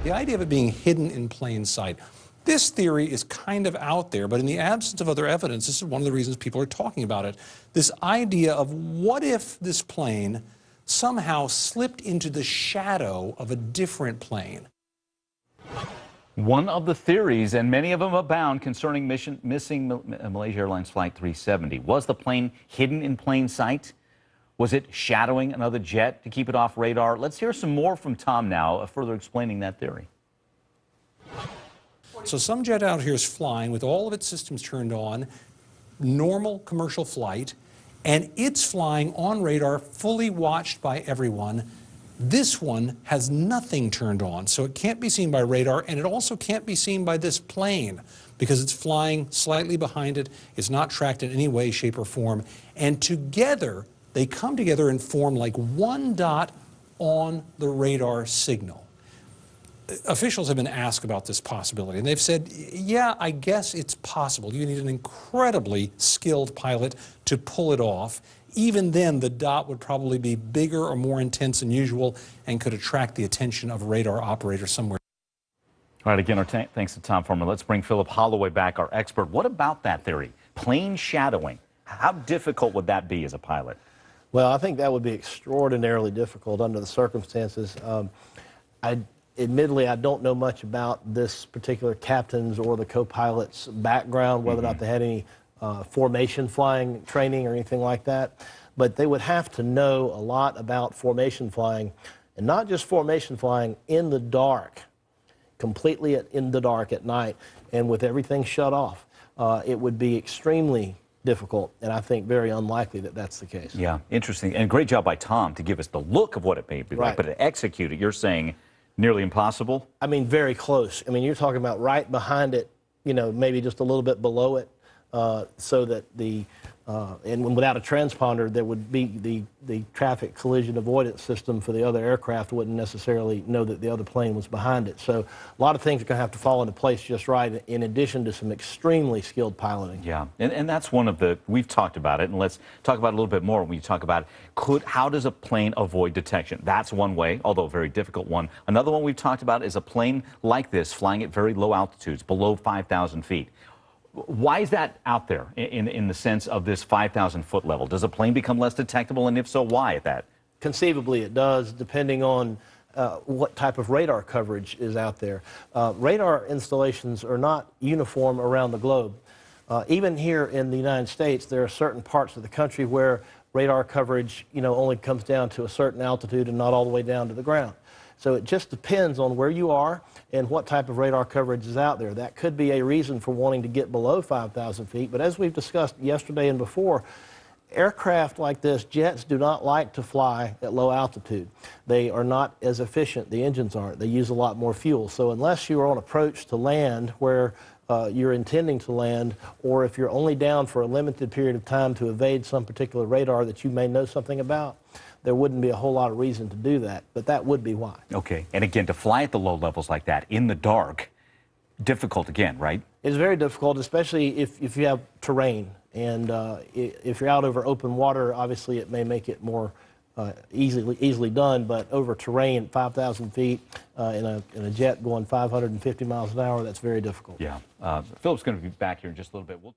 The idea of it being hidden in plain sight. This theory is kind of out there, but in the absence of other evidence, this is one of the reasons people are talking about it. This idea of what if this plane somehow slipped into the shadow of a different plane? One of the theories, and many of them abound, concerning missing Malaysia Airlines Flight 370. Was the plane hidden in plain sight? Was it shadowing another jet to keep it off radar? Let's hear some more from Tom now, further explaining that theory. So some jet out here is flying with all of its systems turned on, normal commercial flight, and it's flying on radar, fully watched by everyone. This one has nothing turned on, so it can't be seen by radar, and it also can't be seen by this plane because it's flying slightly behind it. It's not tracked in any way, shape, or form. And together, they come together and form like one dot on the radar signal. Officials have been asked about this possibility, and they've said, yeah, I guess it's possible. You need an incredibly skilled pilot to pull it off. Even then, the dot would probably be bigger or more intense than usual and could attract the attention of a radar operator somewhere. All right, again, our thanks to Tom Foreman. Let's bring Philip Holloway back, our expert. What about that theory? Plane shadowing. How difficult would that be as a pilot? Well, I think that would be extraordinarily difficult under the circumstances. Admittedly, I don't know much about this particular captain's or the co-pilot's background, whether or not they had any formation flying training or anything like that. But they would have to know a lot about formation flying, and not just formation flying in the dark, completely in the dark at night, and with everything shut off. It would be extremely difficult, and I think very unlikely that that's the case. Yeah, interesting. And great job by Tom to give us the look of what it may be like, but to execute it, you're saying nearly impossible? I mean, very close. I mean, you're talking about right behind it, you know, maybe just a little bit below it, so that and without a transponder, there would be the traffic collision avoidance system for the other aircraft wouldn't necessarily know that the other plane was behind it. So a lot of things are going to have to fall into place just right, in addition to some extremely skilled piloting. Yeah, and that's one of the, we've talked about it, and let's talk about it a little bit more when you talk about how does a plane avoid detection? That's one way, although a very difficult one. Another one we've talked about is a plane like this flying at very low altitudes, below 5,000 feet. Why is that out there in the sense of this 5,000-foot level? Does a plane become less detectable, and if so, why at that? Conceivably it does, depending on what type of radar coverage is out there. Radar installations are not uniform around the globe. Even here in the United States, there are certain parts of the country where radar coverage, you know, only comes down to a certain altitude and not all the way down to the ground. So it just depends on where you are and what type of radar coverage is out there. That could be a reason for wanting to get below 5,000 feet, but as we've discussed yesterday and before, aircraft like this, jets, do not like to fly at low altitude. They are not as efficient, the engines aren't. They use a lot more fuel. So unless you're on approach to land where you're intending to land, or if you're only down for a limited period of time to evade some particular radar that you may know something about, there wouldn't be a whole lot of reason to do that, but that would be why. Okay, and again, to fly at the low levels like that, in the dark, difficult again, right? It's very difficult, especially if you have terrain, and if you're out over open water, obviously it may make it more easily done, but over terrain, 5,000 feet, in a jet going 550 miles an hour, that's very difficult. Yeah. Philip's going to be back here in just a little bit.